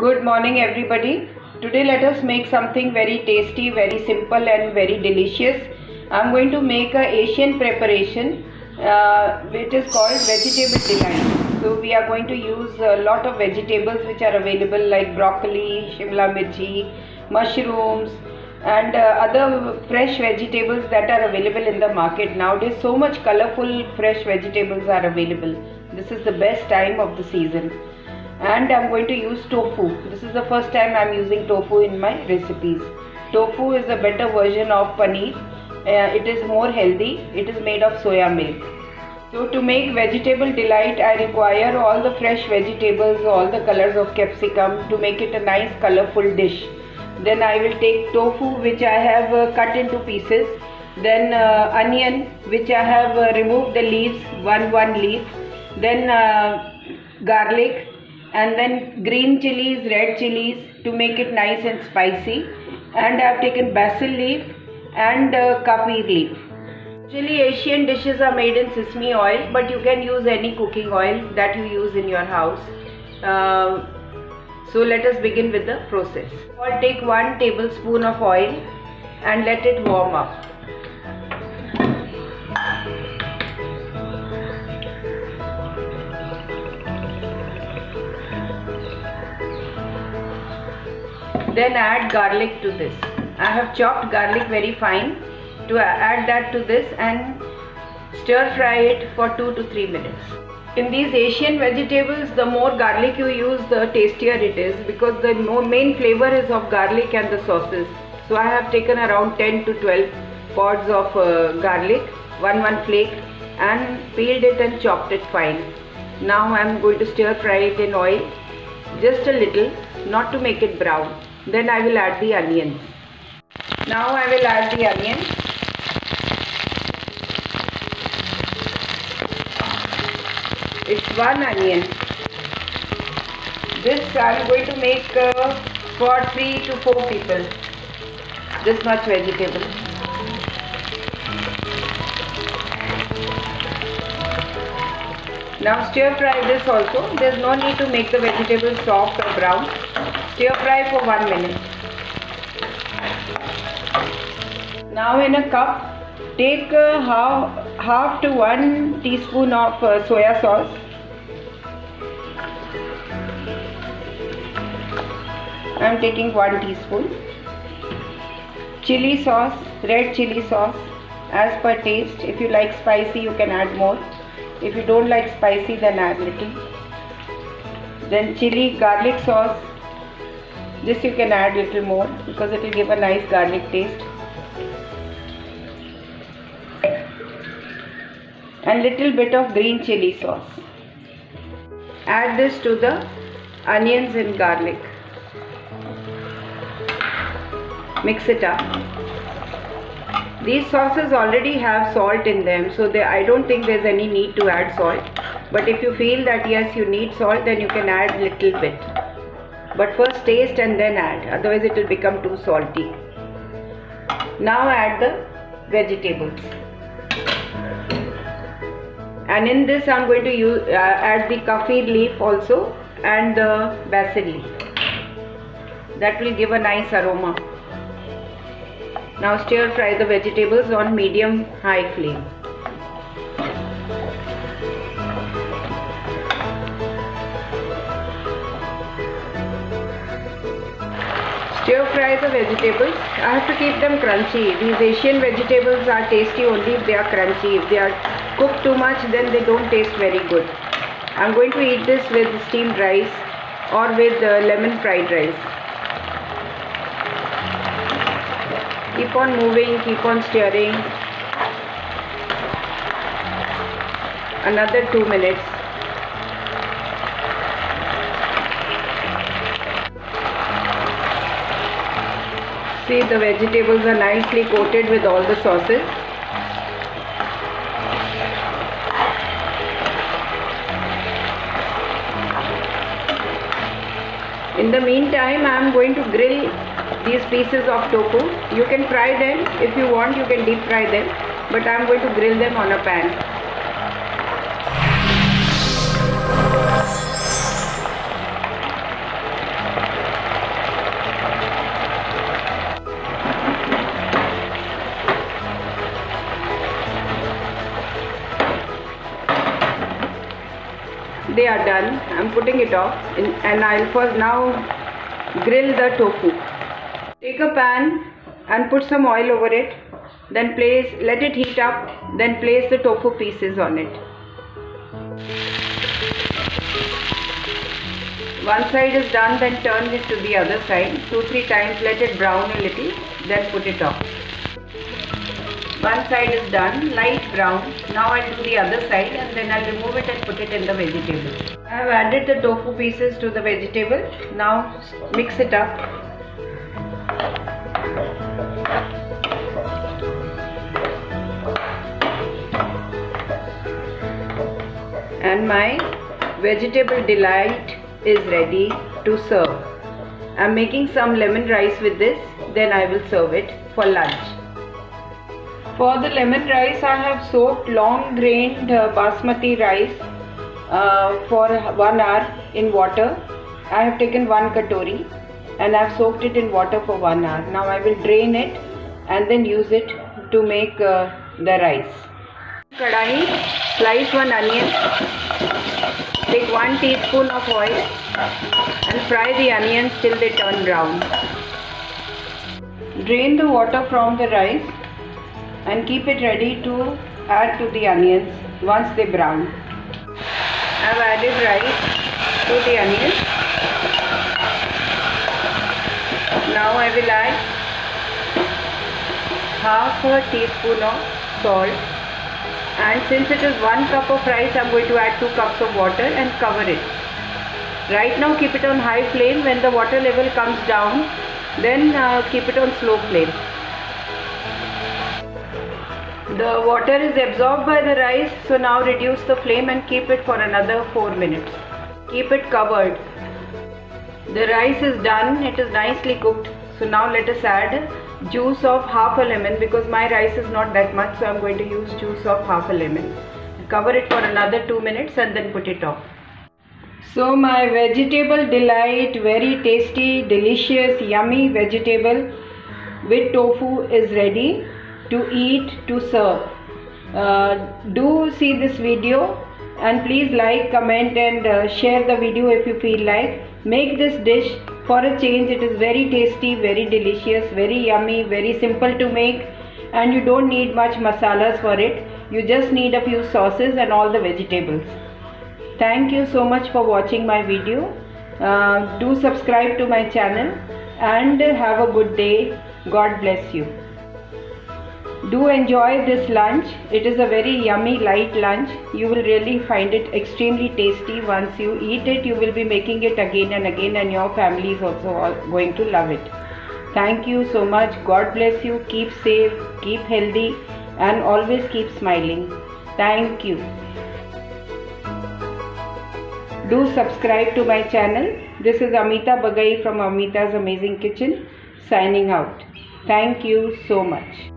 Good morning everybody. Today let us make something very tasty, very simple and very delicious. I am going to make a Asian preparation which is called vegetable delight. So we are going to use a lot of vegetables which are available like broccoli, shimla mirchi, mushrooms and other fresh vegetables that are available in the market. Nowadays so much colorful fresh vegetables are available. This is the best time of the season. And I am going to use tofu. This is the first time I am using tofu in my recipes. Tofu is a better version of paneer. It is more healthy. It is made of soya milk. So to make vegetable delight, I require all the fresh vegetables, all the colors of capsicum to make it a nice colorful dish. Then I will take tofu which I have cut into pieces. Then onion which I have removed the leaves, one leaf. Then garlic. And then green chilies, red chilies to make it nice and spicy. And I have taken basil leaf and kaffir leaf. Usually Asian dishes are made in sesame oil, but you can use any cooking oil that you use in your house. So let us begin with the process. I'll take 1 tablespoon of oil and let it warm up. Then add garlic to this. I have chopped garlic very fine. To add that to this and stir fry it for 2 to 3 minutes. In these Asian vegetables, the more garlic you use, the tastier it is, because the main flavor is of garlic and the sauces. So I have taken around 10 to 12 pods of garlic, one flake, and peeled it and chopped it fine. Now I am going to stir fry it in oil, just a little, not to make it brown. Then I will add the onions. Now I will add the onions. It's 1 onion. This I am going to make for 3 to 4 people. This much vegetable. Now stir fry this also. There is no need to make the vegetables soft or brown. Stir fry for 1 minute. Now in a cup, take half to 1 teaspoon of soya sauce. I am taking 1 teaspoon. Chili sauce, red chili sauce, as per taste. If you like spicy, you can add more. If you don't like spicy, then add little. Then chili garlic sauce. This you can add little more because it will give a nice garlic taste. And little bit of green chili sauce. Add this to the onions and garlic. Mix it up. These sauces already have salt in them, so I don't think there's any need to add salt. But if you feel that yes, you need salt, then you can add little bit. But first taste and then add, otherwise it will become too salty. Now add the vegetables. And in this I am going to add the kaffir leaf also and the basil leaf. That will give a nice aroma. Now stir fry the vegetables on medium-high flame. Stir fry the vegetables. I have to keep them crunchy. These Asian vegetables are tasty only if they are crunchy. If they are cooked too much, then they don't taste very good. I am going to eat this with steamed rice or with lemon fried rice. Keep on moving, keep on stirring. Another 2 minutes. See, the vegetables are nicely coated with all the sauces. In the meantime, I am going to grill these pieces of tofu. You can fry them if you want, you can deep fry them, but I am going to grill them on a pan. are done. I'm putting it off and I'll first now grill the tofu. Take a pan and put some oil over it. Then let it heat up. Then place the tofu pieces on it. One side is done, then turn it to the other side 2-3 times. Let it brown a little. Then put it off. One side is done, light brown. Now I'll do the other side and then I'll remove it and put it in the vegetable. I have added the tofu pieces to the vegetable. Now mix it up. And my vegetable delight is ready to serve. I'm making some lemon rice with this. Then I will serve it for lunch. For the lemon rice, I have soaked long grained basmati rice for 1 hour in water. I have taken 1 katori and I have soaked it in water for 1 hour. Now I will drain it and then use it to make the rice. Kadahi, slice 1 onion, take 1 teaspoon of oil and fry the onions till they turn brown. Drain the water from the rice and keep it ready to add to the onions once they brown. I have added rice to the onions. Now I will add half a teaspoon of salt, and since it is 1 cup of rice, I am going to add 2 cups of water and cover it. Right now keep it on high flame. When the water level comes down, then keep it on slow flame. The water is absorbed by the rice, so now reduce the flame and keep it for another 4 minutes. Keep it covered. The rice is done, it is nicely cooked. So now let us add juice of half a lemon, because my rice is not that much, so I am going to use juice of half a lemon. Cover it for another 2 minutes and then put it off. So my vegetable delight, very tasty, delicious, yummy vegetable with tofu is ready to eat, to serve. Do see this video and please like, comment and share the video if you feel like. Make this dish for a change. It is very tasty, very delicious, very yummy, very simple to make, and you don't need much masalas for it. You just need a few sauces and all the vegetables. Thank you so much for watching my video. Do subscribe to my channel and have a good day. God bless you. Do enjoy this lunch. It is a very yummy light lunch. You will really find it extremely tasty. Once you eat it, you will be making it again and again, and your family is also going to love it. Thank you so much. God bless you. Keep safe, keep healthy and always keep smiling. Thank you. Do subscribe to my channel. This is Amita Bagai from Amita's Amazing Kitchen signing out. Thank you so much.